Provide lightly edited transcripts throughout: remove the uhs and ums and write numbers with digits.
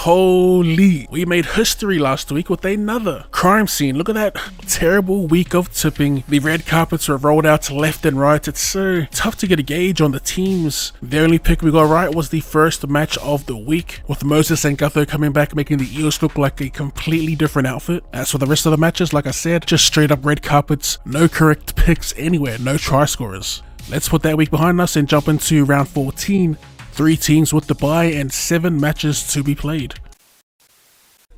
Holy, we made history last week with another crime scene. Look at that terrible week of tipping. The red carpets were rolled out left and right. It's so tough to get a gauge on the teams. The only pick we got right was the first match of the week, with Moses and Gutho coming back, making the Eels look like a completely different outfit. As for the rest of the matches, like I said, just straight up red carpets, no correct picks anywhere, no try scorers. Let's put that week behind us and jump into round 14. 3 teams with the bye and 7 matches to be played.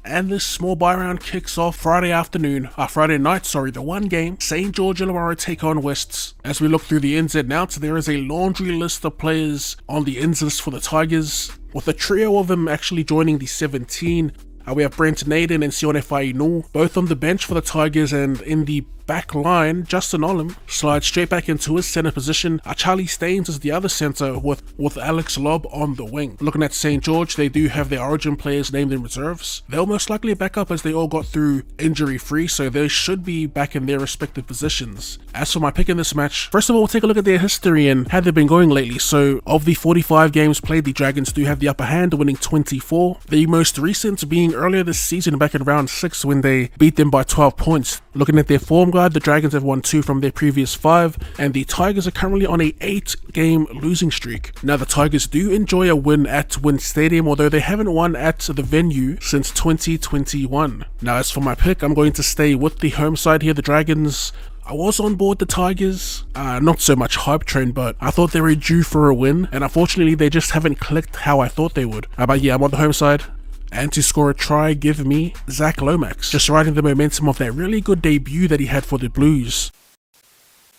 And this small bye round kicks off Friday night, the one game. St. George Illawarra take on Wests. As we look through the ins and outs, there is a laundry list of players on the ins list for the Tigers, with a trio of them actually joining the 17. We have Brent Naden and Sione Fainu, both on the bench for the Tigers, and in the back line, Justin Olam slides straight back into his centre position. Charlie Staines is the other centre with Alex Lobb on the wing. Looking at St. George, they do have their origin players named in reserves. They'll most likely back up as they all got through injury free, so they should be back in their respective positions. As for my pick in this match, first of all, we'll take a look at their history and how they've been going lately. So of the 45 games played, the Dragons do have the upper hand, winning 24. The most recent being earlier this season back in round 6 when they beat them by 12 points. Looking at their form guide, the Dragons have won 2 from their previous 5, and the Tigers are currently on a 8-game losing streak. Now the Tigers do enjoy a win at WIN Stadium, although they haven't won at the venue since 2021. Now as for my pick, I'm going to stay with the home side here, the Dragons. I was on board the Tigers, not so much hype train, but I thought they were due for a win, and unfortunately they just haven't clicked how I thought they would. But yeah, I'm on the home side. And to score a try, give me Zach Lomax, just riding the momentum of that really good debut that he had for the Blues.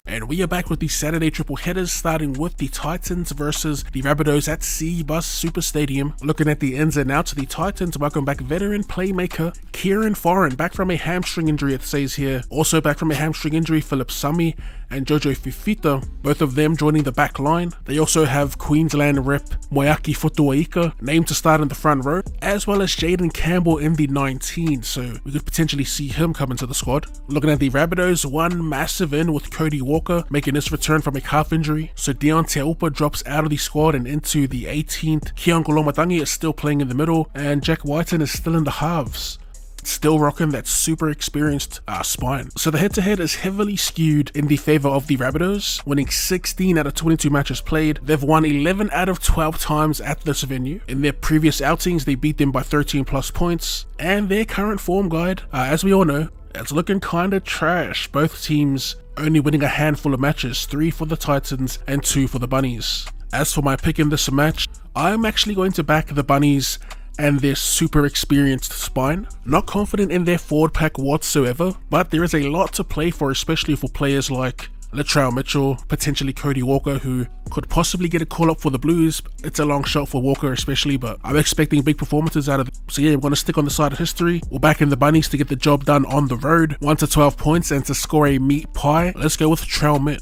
And we are back with the Saturday triple headers, starting with the Titans versus the Rabbitohs at Cbus Super Stadium. Looking at the ins and outs, the Titans welcome back veteran playmaker Kieran Foran, back from a hamstring injury, it says here. Also back from a hamstring injury, Philip Sami and Jojo Fifita, both of them joining the back line. They also have Queensland rep Moeaki Fotuaika named to start in the front row, as well as Jaden Campbell in the 19, so we could potentially see him come into the squad. Looking at the Rabbitohs, one massive in with Cody Walker making his return from a calf injury, so Dion Teupa drops out of the squad and into the 18th. Keon Golomatangi is still playing in the middle, and Jack Whiten is still in the halves, still rocking that super experienced spine. So the head-to-head is heavily skewed in the favour of the Rabbitohs, winning 16 out of 22 matches played. They've won 11 out of 12 times at this venue. In their previous outings, they beat them by 13 plus points, and their current form guide, as we all know, it's looking kinda trash. Both teams only winning a handful of matches, 3 for the Titans and 2 for the Bunnies. As for my pick in this match, I'm actually going to back the Bunnies and their super experienced spine. Not confident in their forward pack whatsoever, but there is a lot to play for, especially for players like Latrell Mitchell, potentially Cody Walker, who could possibly get a call up for the Blues. It's a long shot for Walker especially, but I'm expecting big performances out of them. So yeah, we're going to stick on the side of history. We're back in the Bunnies to get the job done on the road, 1 to 12 points, and to score a meat pie. Let's go with Trell Mitt.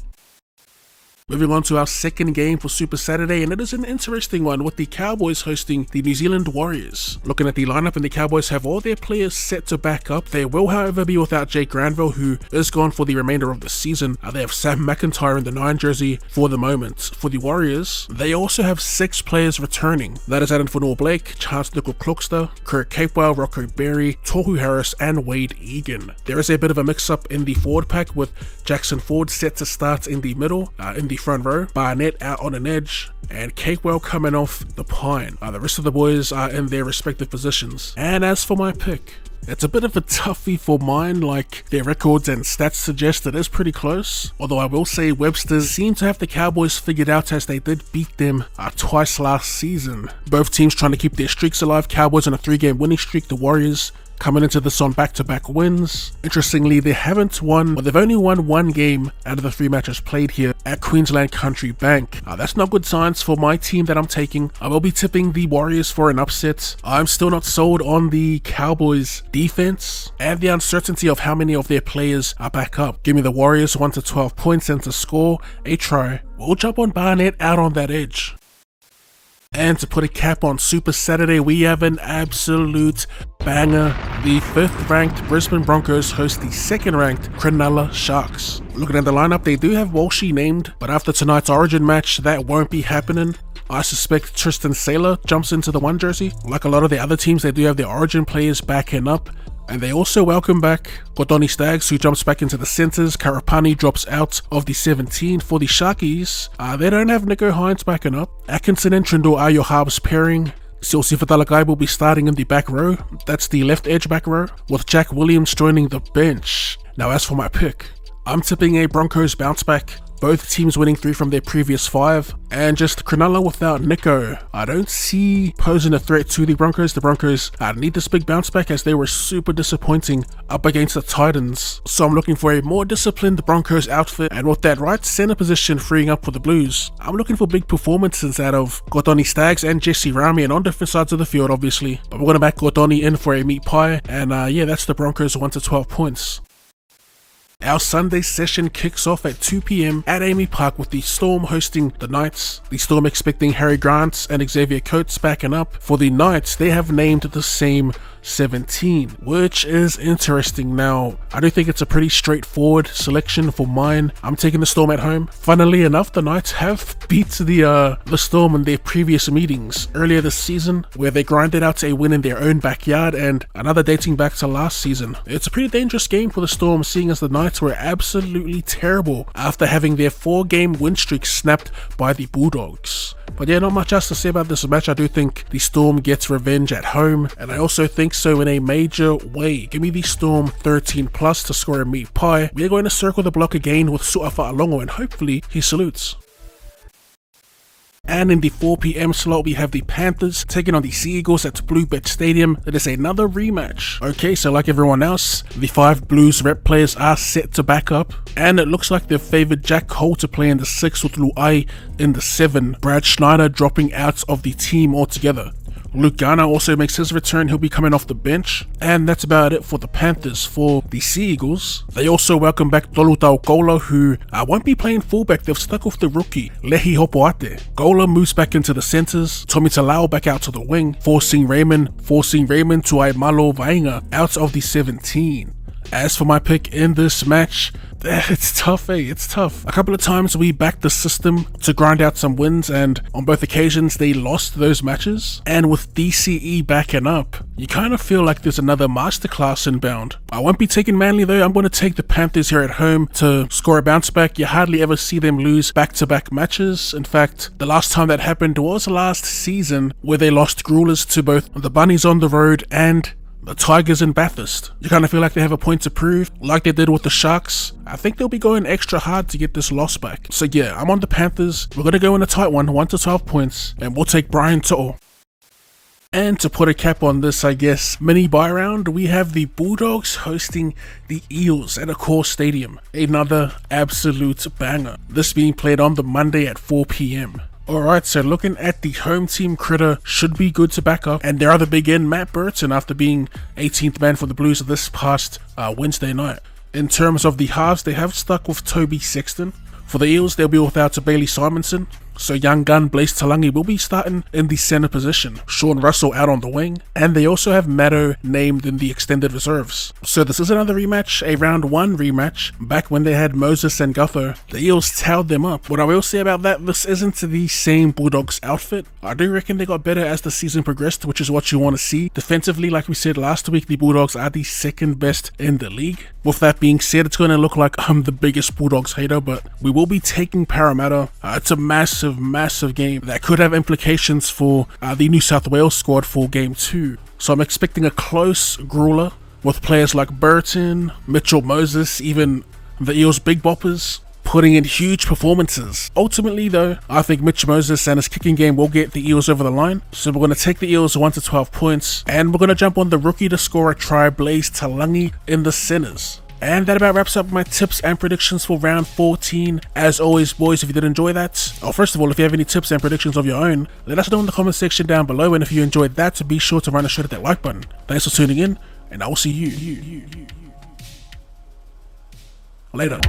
Moving on to our second game for Super Saturday, and it is an interesting one with the Cowboys hosting the New Zealand Warriors. Looking at the lineup, and the Cowboys have all their players set to back up. They will however be without Jake Granville, who is gone for the remainder of the season. They have Sam McIntyre in the 9 jersey for the moment. For the Warriors, they also have 6 players returning. That is Adam Fanua-Blake, Chance Nickel-Klokster, Kurt Capewell, Rocco Berry, Tohu Harris, and Wade Egan. There is a bit of a mix-up in the forward pack, with Jackson Ford set to start in the middle, in the front row, Barnett out on an edge, and Capewell coming off the pine. The rest of the boys are in their respective positions. And as for my pick, it's a bit of a toughie for mine, like their records and stats suggest it is pretty close. Although I will say Websters seem to have the Cowboys figured out, as they did beat them twice last season. Both teams trying to keep their streaks alive. Cowboys on a 3-game winning streak, the Warriors coming into this on back-to-back wins. Interestingly, they haven't won, well, they've only won 1 game out of the 3 matches played here at Queensland Country Bank. That's not good signs for my team that I'm taking. I will be tipping the Warriors for an upset. I'm still not sold on the Cowboys defense and the uncertainty of how many of their players are back up. Give me the Warriors 1 to 12 points and to score a try. We'll jump on Barnett out on that edge. And to put a cap on Super Saturday, we have an absolute banger. The 5th ranked Brisbane Broncos host the 2nd ranked Cronulla Sharks. Looking at the lineup, they do have Walshy named, but after tonight's Origin match, that won't be happening. I suspect Tristan Saylor jumps into the 1 jersey. Like a lot of the other teams, they do have their origin players backing up. And they also welcome back Kotoni Staggs, who jumps back into the centres. Karapani drops out of the 17 for the Sharkies. They don't have Nico Hines backing up. Atkinson and Trindle are your halves pairing. Silsi Fatalakai will be starting in the back row. That's the left edge back row, with Jack Williams joining the bench. Now as for my pick, I'm tipping a Broncos bounce back. Both teams winning 3 from their previous 5, and just Cronulla without Nico. I don't see posing a threat to the Broncos. The Broncos need this big bounce back as they were super disappointing up against the Titans. So I'm looking for a more disciplined Broncos outfit, and with that right centre position freeing up for the Blues, I'm looking for big performances out of Kotoni Staggs and Jesse Rami, and on different sides of the field obviously. But we're going to back Kotoni in for a meat pie, and yeah, that's the Broncos 1 to 12 points. Our Sunday session kicks off at 2 PM at Amy Park with the Storm hosting the Knights. The Storm expecting Harry Grant and Xavier Coates backing up. For the Knights, they have named the same 17, which is interesting. Now, I do think it's a pretty straightforward selection for mine. I'm taking the Storm at home. Funnily enough, the Knights have beat the Storm in their previous meetings earlier this season, where they grinded out a win in their own backyard, and another dating back to last season. It's a pretty dangerous game for the Storm, seeing as the Knights were absolutely terrible after having their 4-game win streak snapped by the Bulldogs. But yeah, not much else to say about this match. I do think the Storm gets revenge at home, and I also think so in a major way. Give me the Storm 13 plus to score a meat pie. We're going to circle the block again with Su'afa'alongo, and hopefully he salutes. And in the 4 PM slot, we have the Panthers taking on the Sea Eagles at Bluebet Stadium. It is another rematch. Okay, so like everyone else, the 5 Blues rep players are set to back up, and it looks like they've favoured Jack Cole to play in the 6 with Luai in the 7. Brad Schneider dropping out of the team altogether. Luke Garner also makes his return. He'll be coming off the bench. And that's about it for the Panthers. For the Sea Eagles, they also welcome back Tolu Taukola, who won't be playing fullback. They've stuck with the rookie, Lehi Hopoate. Gola moves back into the centres. Tommy Talau back out to the wing, forcing Raymond to Aimalo Vainga out of the 17. As for my pick in this match, it's tough, it's tough. A couple of times we backed the system to grind out some wins, and on both occasions they lost those matches. And with DCE backing up, you kind of feel like there's another masterclass inbound. I won't be taking Manly though. I'm going to take the Panthers here at home to score a bounce back. You hardly ever see them lose back-to-back matches. In fact, the last time that happened was last season, where they lost Gruelers to both the Bunnies on the road and the Tigers in Bathurst. You kind of feel like they have a point to prove, like they did with the Sharks. I think they'll be going extra hard to get this loss back. So yeah, I'm on the Panthers. We're going to go in a tight one, 1 to 12 points, and we'll take Brian To'o. And to put a cap on this, I guess, mini buy round, we have the Bulldogs hosting the Eels at Accor Stadium. Another absolute banger. This being played on the Monday at 4 PM. Alright, so looking at the home team, Critter should be good to back up, and their other big in, Matt Burton, after being 18th man for the Blues this past Wednesday night. In terms of the halves, they have stuck with Toby Sexton. For the Eels, they'll be without Bailey Simonson, so young gun Blaise Talangi will be starting in the centre position. Sean Russell out on the wing, and they also have Maddo named in the extended reserves. So this is another rematch, a round 1 rematch. Back when they had Moses and Gutho, the Eels towed them up. What I will say about that, this isn't the same Bulldogs outfit. I do reckon they got better as the season progressed, which is what you want to see. Defensively, like we said last week, the Bulldogs are the 2nd best in the league. With that being said, it's going to look like I'm the biggest Bulldogs hater, but we will be taking Parramatta. It's a massive game that could have implications for the New South Wales squad for game 2. So I'm expecting a close grueler with players like Burton, Mitchell Moses, even the Eels big boppers putting in huge performances. Ultimately though, I think Mitch Moses and his kicking game will get the Eels over the line. So we're going to take the Eels 1 to 12 points, and we're going to jump on the rookie to score a try, Blaise Talangi, in the centres. And that about wraps up my tips and predictions for round 14. As always, boys, if you did enjoy that, first of all, if you have any tips and predictions of your own, let us know in the comment section down below. And if you enjoyed that, be sure to run a shot at that like button. Thanks for tuning in, and I will see you later.